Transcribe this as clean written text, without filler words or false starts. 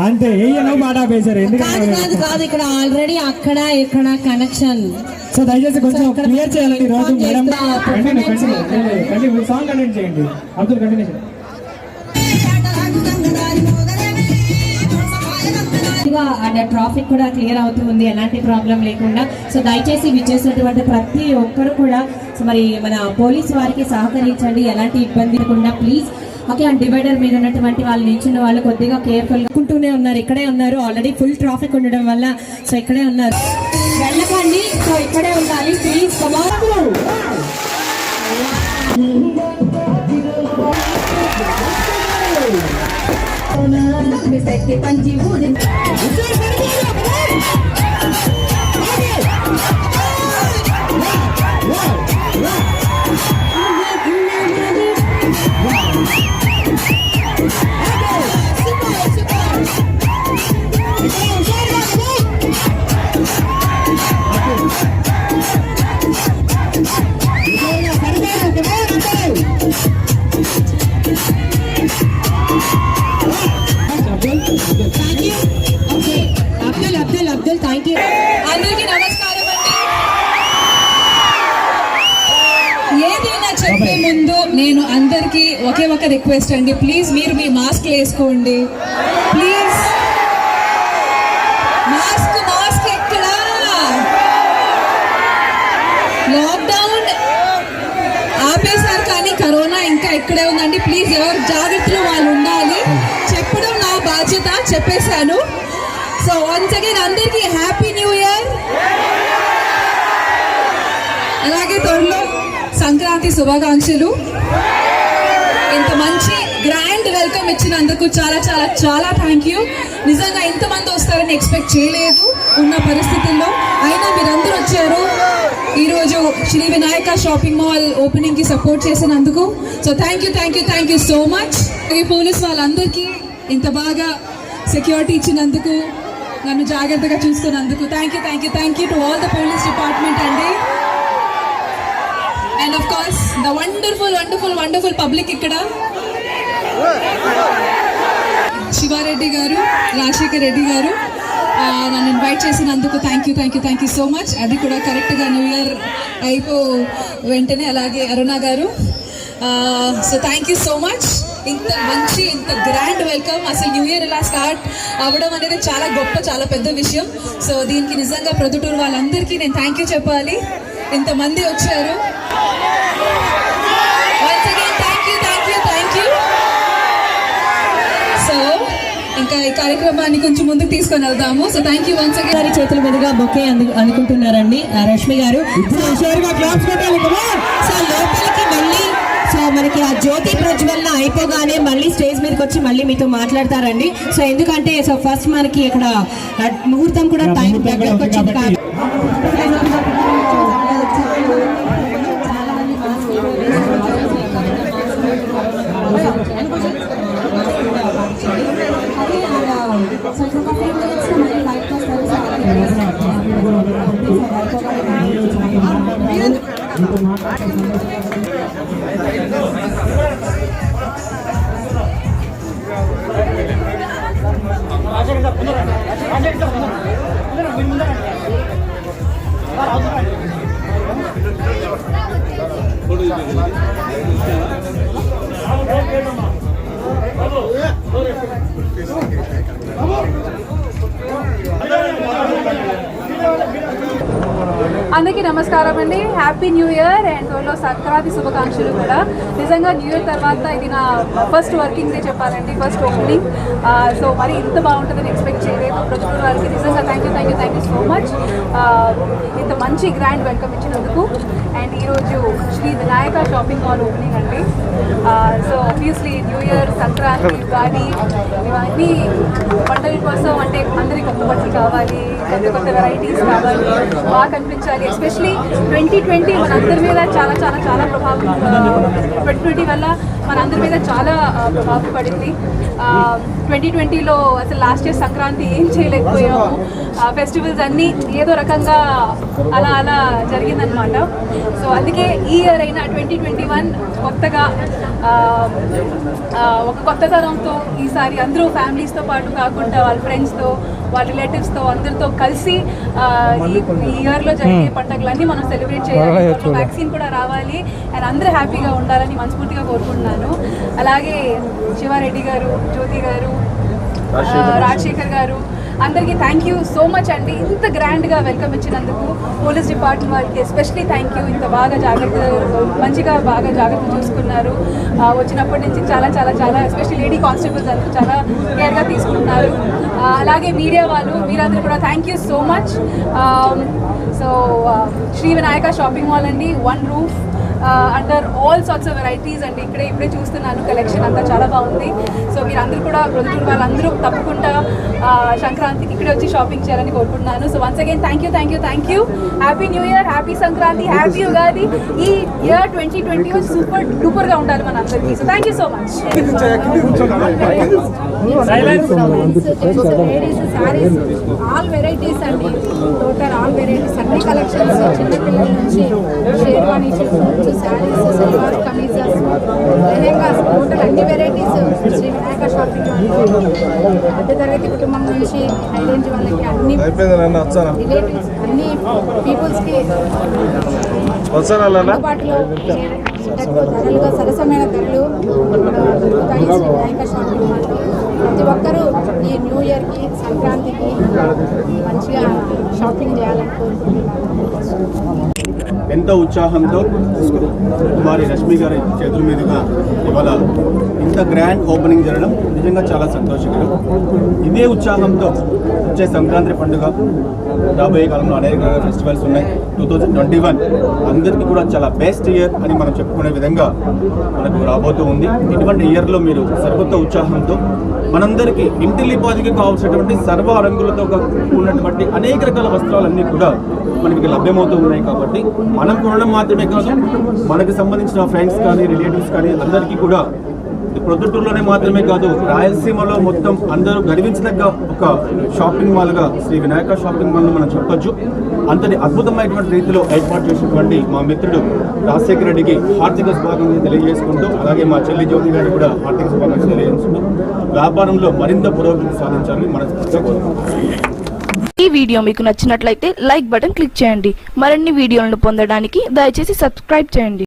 అంతే ఏయనో మాట వేశారు. కాదు ఇక్కడ ఆల్రెడీ అక్కడ ఇక్కడ కనెక్షన్. సో దయచేసి కొంచెం క్లియర్ చేయాలండి రోజు మేడం. సాంగ్ కంటిన్యూ చేయండి. అబ్దుల్ కంటిన్యూ చేయండి. అండ్ ట్రాఫిక్ కూడా క్లియర్ అవుతుంది, ఎలాంటి ప్రాబ్లం లేకుండా. సో దయచేసి విచ్చేసినటువంటి ప్రతి ఒక్కరు కూడా మరి మన పోలీసు వారికి సహకరించండి, ఎలాంటి ఇబ్బంది లేకుండా ప్లీజ్. ఓకే, అండ్ డివైడర్ మీద ఉన్నటువంటి వాళ్ళు నిల్చున్న వాళ్ళు కొద్దిగా కేర్ఫుల్ కుంటూనే ఉన్నారు. ఇక్కడే ఉన్నారు, ఆల్రెడీ ఫుల్ ట్రాఫిక్ ఉండడం వల్ల. సో ఇక్కడే ఉన్నారు, వెళ్ళకండి. సో ఇక్కడే ఉండాలి ప్లీజ్. పంచి అబ్దుల్ థ్యాంక్ యూ. అందరికీ నమస్కారం అండి. ఏదైనా చెప్పే ముందు నేను అందరికీ ఒకే ఒక రిక్వెస్ట్ అండి, ప్లీజ్ మీరు మీ మాస్క్ వేసుకోండి ప్లీజ్. మాస్క్ ఎక్కడ? లాక్డౌన్ ఆపేశారు కానీ కరోనా ఇంకా ఇక్కడే ఉందండి. ప్లీజ్ ఎవరు జాగ్రత్తలో వాళ్ళు ఉండాలి. చెప్పడం నా బాధ్యత, చెప్పేశాను. సో వన్స్ అగైన్ అందరికీ హ్యాపీ న్యూ ఇయర్. అలాగే త్వరలో సంక్రాంతి శుభాకాంక్షలు. ఇంత మంచి గ్రాండ్ వెల్కమ్ ఇచ్చినందుకు చాలా చాలా చాలా థ్యాంక్ యూ. నిజంగా ఇంతమంది వస్తారని ఎక్స్పెక్ట్ చేయలేదు ఉన్న పరిస్థితుల్లో, అయినా మీరందరూ వచ్చారు ఈరోజు శ్రీ వినాయక షాపింగ్ మాల్ ఓపెనింగ్కి సపోర్ట్ చేసినందుకు. So thank you so much. Police వాళ్ళందరికీ ఇంత బాగా సెక్యూరిటీ ఇచ్చినందుకు, నన్ను జాగ్రత్తగా చూసుకున్నందుకు thank you to all the police department అండి. And of course the wonderful public. ఇక్కడ శివారెడ్డి గారు, రాజశేఖర్ రెడ్డి గారు నన్ను ఇన్వైట్ చేసినందుకు థ్యాంక్ యూ సో మచ్. అది కూడా కరెక్ట్గా న్యూ ఇయర్ వెంటనే. అలాగే అరుణ గారు, so thank you so much. ఇంత గ్రాండ్ వెల్కమ్. అసలు న్యూ ఇయర్ ఇలా స్టార్ట్ అవ్వడం అనేది చాలా గొప్ప, చాలా పెద్ద విషయం. సో దీనికి నిజంగా ప్రొద్దుటూరు వాళ్ళందరికీ నేను థ్యాంక్ యూ చెప్పాలి. ఇంతమంది వచ్చారు. Thank you. సో ఇంకా ఈ కార్యక్రమాన్ని కొంచెం ముందుకు తీసుకొని వెళ్దాము. So thank you once again. గారి చేతుల మీదుగా బొకే అనుకుంటున్నారండి రష్మి గారు. సో లోపలికి మళ్ళీ సో మనకి ఆ జ్యోతి ప్రజ్వలన అయిపోగానే మళ్ళీ స్టేజ్ మీదకి వచ్చి మళ్ళీ మీతో మాట్లాడతారండి. సో ఎందుకంటే సో ఫస్ట్ మనకి ఇక్కడ ముహూర్తం కూడా టైం దగ్గరకు వచ్చింది కాదు. అందరికీ నమస్కారం అండి. హ్యాపీ న్యూ ఇయర్ అండ్ త్వరలో సంక్రాంతి శుభాకాంక్షలు కూడా. నిజంగా న్యూ ఇయర్ తర్వాత ఇది నా ఫస్ట్ వర్కింగ్ డే చెప్పాలండి, ఫస్ట్ ఓపెనింగ్. సో మరి ఇంత బాగుంటుందని ఎక్స్పెక్ట్ చేయలేదు. ప్రొద్దుటూరు వారికి నిజంగా థ్యాంక్ యూ సో మచ్. ఇంత మంచి గ్రాండ్ వెల్కమ్ ఇచ్చినందుకు. అండ్ ఈరోజు Sri Vinayaka shopping mall opening అండి. So obviously new year, Sankranti, Ugadi ఇవన్నీ పండుగల కోసం అంటే అందరికీ కొత్త బట్టలు కావాలి, కొత్త వెరైటీస్ కావాలి, బాగా కనిపించాలి చేయాలి. ఎస్పెషలీ 2020 మనందరి మీద చాలా చాలా చాలా ప్రభావం 2020 వల్ల మనందరి మీద చాలా ప్రభావం పడింది. 2020లో అసలు లాస్ట్ ఇయర్ సంక్రాంతి ఏం చేయలేకపోయాము. ఫెస్టివల్స్ అన్నీ ఏదో రకంగా అలా అలా జరిగిందనమాట. సో అందుకే ఈ ఇయర్ అయినా 2021 కొత్తగా ఒక కొత్త తరంతో ఈసారి అందరూ ఫ్యామిలీస్తో పాటు కాకుండా వాళ్ళ ఫ్రెండ్స్తో వాళ్ళ రిలేటివ్స్తో అందరితో కలిసి ఈ ఇయర్లో జరిగే పండుగలన్నీ మనం సెలబ్రేట్ చేయాలి. వ్యాక్సిన్ కూడా రావాలి అండ్ అందరూ హ్యాపీగా ఉండాలని మనస్ఫూర్తిగా కోరుకుంటున్నాను. అలాగే శివారెడ్డి గారు, జ్యోతి గారు, రాజశేఖర్ గారు అందరికీ థ్యాంక్ యూ సో మచ్ అండి. ఇంత గ్రాండ్గా వెల్కమ్ ఇచ్చినందుకు పోలీస్ డిపార్ట్మెంట్ వారికి ఎస్పెషలీ థ్యాంక్ యూ. ఇంత బాగా బాగా జాగ్రత్త చూసుకున్నారు. వచ్చినప్పటి నుంచి చాలా చాలా చాలా ఎస్పెషల్లీ లేడీ కానిస్టేబుల్స్ అందరూ చాలా కేర్గా తీసుకుంటున్నారు. అలాగే మీడియా వాళ్ళు మీరందరూ కూడా thank you so much. So Sri Vinayaka shopping mall అండి, one roof under all sorts of varieties అండి. ఇప్పుడే చూస్తున్నాను, కలెక్షన్ అంతా చాలా బాగుంది. సో మీరందరూ కూడా ప్రొద్దుటూరు వాళ్ళందరూ తప్పకుండా సంక్రాంతికి ఇక్కడే వచ్చి షాపింగ్ చేయాలని కోరుకుంటున్నాను. So once again thank you. Happy new year, happy Sankranti, happy Ugadi. ఈ ఇయర్ 2020 సూపర్ డూపర్గా ఉండాలి మన అందరికీ. So thank you so much. All varieties అండి, టోటల్ ఆల్ వెరైటీస్ అన్ని కలెక్షన్స్, చిన్నపిల్లల నుంచి షేర్వానీ నుంచి శారీస్, సల్వార్ కమీజాస్, లెహెంగాస్, టోటల్ అన్ని varieties Shri Vinayaka shopping mall. పెద్ద తరగతి కుటుంబం నుంచి హై రేంజ్ వాళ్ళకి అన్ని రిలేటివ్స్ అన్ని పీపుల్స్కి అందుబాటులో ధరలుగా సరసమైన ధరలు దొరుకుతాయి శ్రీ వినాయక షాపింగ్ మాల్లో. ప్రతి ఒక్కరూ ఈ న్యూ ఇయర్కి సంక్రాంతికి మంచిగా షాపింగ్ చేయాలని కోరుకుంటున్నాను. ఎంతో ఉత్సాహంతో వారి రష్మి గారి చేతుల మీదుగా ఇవాళ ఇంత గ్రాండ్ ఓపెనింగ్ జరగడం నిజంగా చాలా సంతోషకరం. ఇదే ఉత్సాహంతో వచ్చే సంక్రాంతి పండుగ, రాబోయే కాలంలో అనేక ఫెస్టివల్స్ ఉన్నాయి. 2021 అందరికీ కూడా చాలా బెస్ట్ ఇయర్ అని మనం చెప్పుకునే విధంగా మనకు రాబోతూ ఉంది. ఇటువంటి ఇయర్లో మీరు సరికొత్త ఉత్సాహంతో మనందరికీ ఇంటిల్లిపాదికి కావాల్సినటువంటి సర్వ రంగులతో ఉన్నటువంటి అనేక రకాల వస్త్రాలన్నీ కూడా మనకి లభ్యమవుతూ ఉన్నాయి. కాబట్టి మనం కొనడం మాత్రమే కాదు, మనకు సంబంధించిన ఫ్రెండ్స్ కానీ రిలేటివ్స్ కానీ అందరికీ కూడా ప్రొద్దుటూరులోనే మాత్రమే కాదు, రాయలసీమలో మొత్తం అందరూ గర్వించదగ్గ ఒక షాపింగ్ మాల్గా శ్రీ వినాయక షాపింగ్ మాల్ను మనం చెప్పొచ్చు. అంతటి అద్భుతమైనటువంటి రీతిలో ఏర్పాటు చేసినటువంటి మా మిత్రుడు రాజశేఖర రెడ్డికి హార్దిక శుభాకాంక్షలు తెలియజేసుకుంటూ, అలాగే మా చెల్లి జ్యోతి గారికి కూడా హార్దిక శుభాకాంక్షలు తెలియజేసుకుంటూ వ్యాపారంలో మరింత పురోగతి సాధించాలని మనస్ఫూర్తిగా కోరుకుంటున్నాం. ఈ వీడియో మీకు నచ్చినట్లయితే లైక్ బటన్ క్లిక్ చేయండి. మరిన్ని వీడియోలను పొందడానికి దయచేసి సబ్స్క్రైబ్ చేయండి.